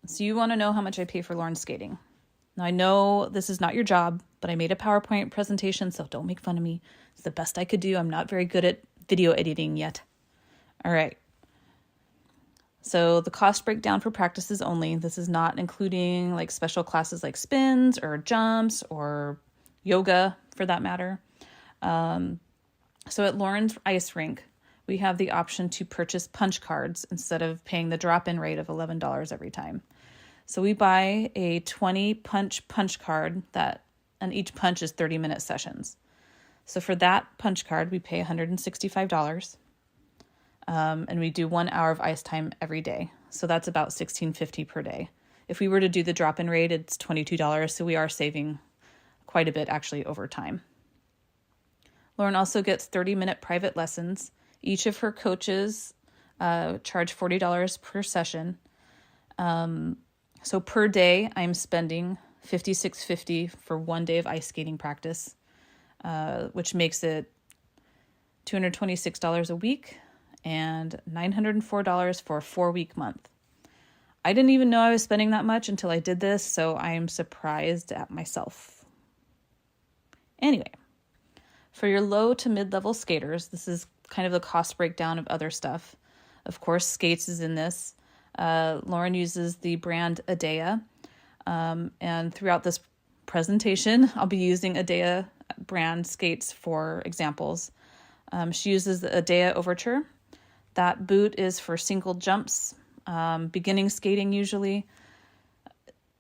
So you want to know how much I pay for Lauren skating. Now, I know this is not your job, but I made a PowerPoint presentation, so don't make fun of me. It's the best I could do. I'm not very good at video editing yet. All right. So the cost breakdown for practices only. This is not including like special classes like spins or jumps or yoga for that matter. So at Lauren's ice rink, we have the option to purchase punch cards instead of paying the drop-in rate of $11 every time. So we buy a 20 punch card and each punch is 30-minute sessions. So for that punch card, we pay $165. And we do 1 hour of ice time every day. So that's about $16.50 per day. If we were to do the drop-in rate, it's $22. So we are saving quite a bit actually over time. Lauren also gets 30-minute private lessons. Each of her coaches charge $40 per session. So per day, I'm spending $56.50 for 1 day of ice skating practice, which makes it $226 a week and $904 for a 4-week month. I didn't even know I was spending that much until I did this, so I am surprised at myself. Anyway, for your low to mid-level skaters, this is kind of the cost breakdown of other stuff. Of course, skates is in this. Lauren uses the brand Adea, and throughout this presentation, I'll be using Adea brand skates for examples. She uses the Adea Overture. That boot is for single jumps, beginning skating usually.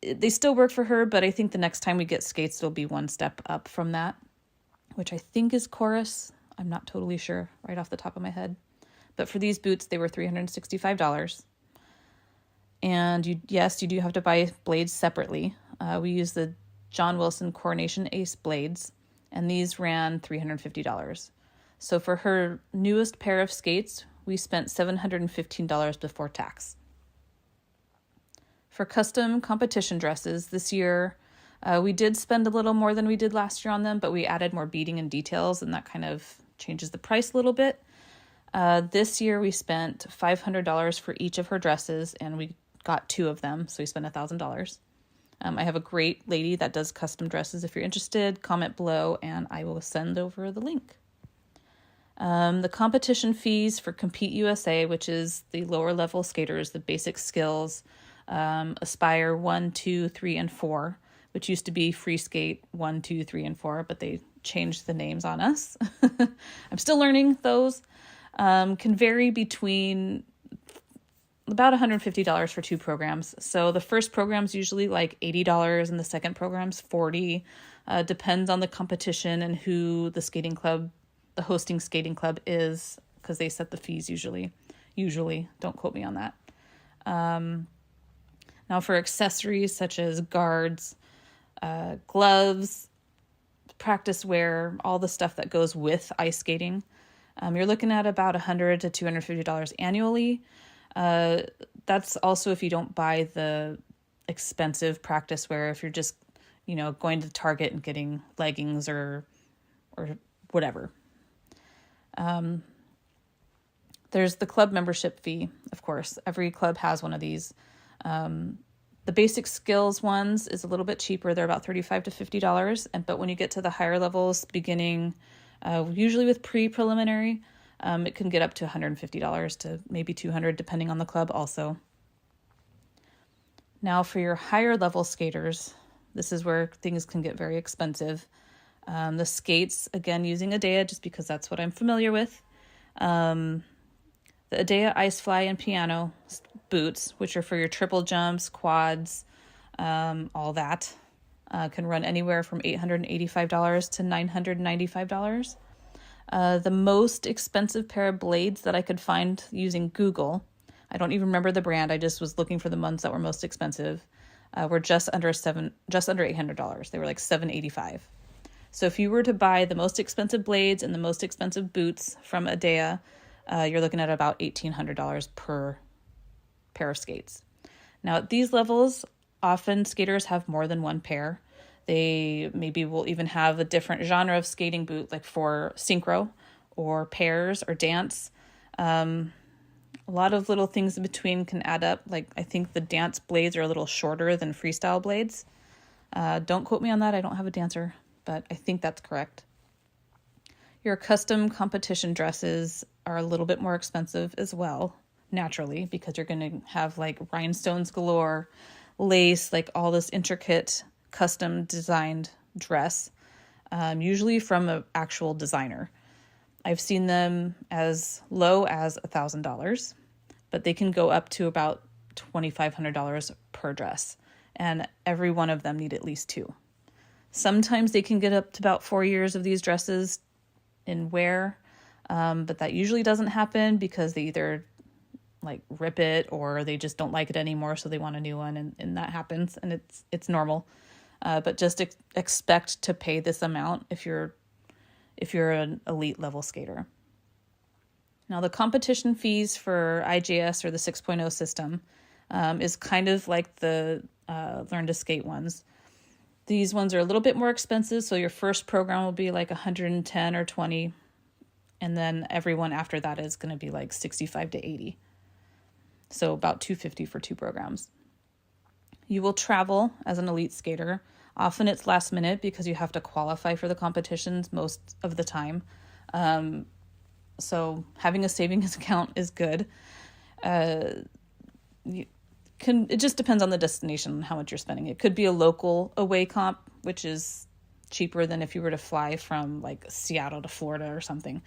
They still work for her, but I think the next time we get skates, it'll be one step up from that, which I think is chorus. I'm not totally sure right off the top of my head. But for these boots, they were $365. And you do have to buy blades separately. We use the John Wilson Coronation Ace blades, and these ran $350. So for her newest pair of skates, we spent $715 before tax. For custom competition dresses, this year we did spend a little more than we did last year on them, but we added more beading and details, and that kind of changes the price a little bit. This year we spent $500 for each of her dresses, and we got 2 of them, so we spent $1,000. I have a great lady that does custom dresses. If you're interested, comment below, and I will send over the link. The competition fees for Compete USA, which is the lower level skaters, the basic skills, Aspire 1, 2, 3, and 4, which used to be Free Skate 1, 2, 3, and 4, but they changed the names on us. I'm still learning those. Can vary between about $150 for 2 programs. So the first program's usually like $80 and the second program's $40. Depends on the competition and who the hosting skating club is, because they set the fees usually. Don't quote me on that. Now for accessories such as guards, gloves, practice wear, all the stuff that goes with ice skating, you're looking at about $100 to $250 annually. That's also if you don't buy the expensive practice wear, if you're just, going to Target and getting leggings or whatever. There's the club membership fee, of course. Every club has one of these. The basic skills ones is a little bit cheaper. They're about $35 to $50. But when you get to the higher levels, beginning, usually with pre-preliminary, it can get up to $150 to maybe $200, depending on the club also. Now for your higher level skaters, this is where things can get very expensive. The skates, again, using Adea, just because that's what I'm familiar with. The Adea Ice Fly and Piano boots, which are for your triple jumps, quads, all that, can run anywhere from $885 to $995. The most expensive pair of blades that I could find using Google, I don't even remember the brand, I just was looking for the ones that were most expensive, were just under $800. They were like $785. So if you were to buy the most expensive blades and the most expensive boots from Adea, you're looking at about $1,800 per pair of skates. Now at these levels, often skaters have more than one pair. They maybe will even have a different genre of skating boot, like for synchro or pairs or dance. A lot of little things in between can add up. Like, I think the dance blades are a little shorter than freestyle blades. Don't quote me on that. I don't have a dancer, but I think that's correct. Your custom competition dresses are a little bit more expensive as well, naturally, because you're going to have like rhinestones galore, lace, like all this intricate custom designed dress, usually from an actual designer. I've seen them as low as $1,000, but they can go up to about $2,500 per dress, and every one of them need at least two. Sometimes they can get up to about 4 years of these dresses in wear, but that usually doesn't happen because they either like rip it or they just don't like it anymore, so they want a new one, and that happens, and it's normal. But just expect to pay this amount if you're an elite level skater. Now, the competition fees for IJS or the 6.0 system is kind of like the Learn to Skate ones. These ones are a little bit more expensive, so your first program will be like 110 or 20, and then everyone after that is going to be like 65 to 80. So about $250 for 2 programs. You will travel as an elite skater. Often it's last minute because you have to qualify for the competitions most of the time. So having a savings account is good. It just depends on the destination and how much you're spending. It could be a local away comp, which is cheaper than if you were to fly from like Seattle to Florida or something.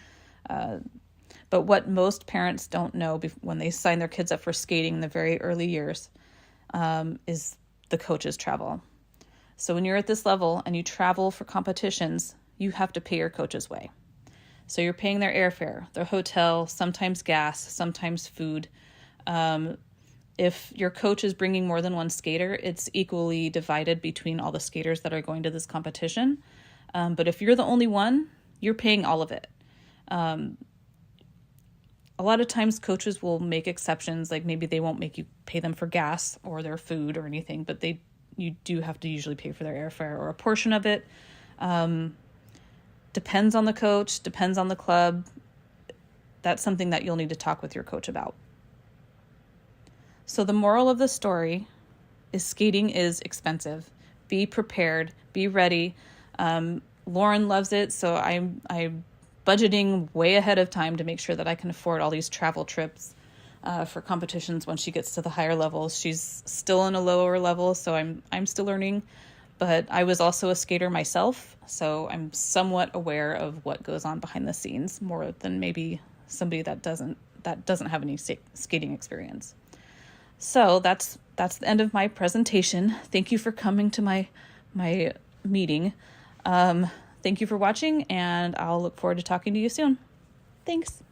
But what most parents don't know when they sign their kids up for skating in the very early years is the coach's travel. So when you're at this level and you travel for competitions, you have to pay your coach's way. So you're paying their airfare, their hotel, sometimes gas, sometimes food. If your coach is bringing more than one skater, it's equally divided between all the skaters that are going to this competition. But if you're the only one, you're paying all of it. A lot of times coaches will make exceptions, like maybe they won't make you pay them for gas or their food or anything, but you do have to usually pay for their airfare or a portion of it. Depends on the coach, depends on the club. That's something that you'll need to talk with your coach about. So the moral of the story is skating is expensive. Be prepared, be ready. Lauren loves it, so I'm budgeting way ahead of time to make sure that I can afford all these travel trips for competitions when she gets to the higher levels. She's still in a lower level, so I'm still learning, but I was also a skater myself, so I'm somewhat aware of what goes on behind the scenes more than maybe somebody that doesn't have any skating experience. So that's the end of my presentation. Thank you for coming to my meeting. Thank you for watching, and I'll look forward to talking to you soon. Thanks.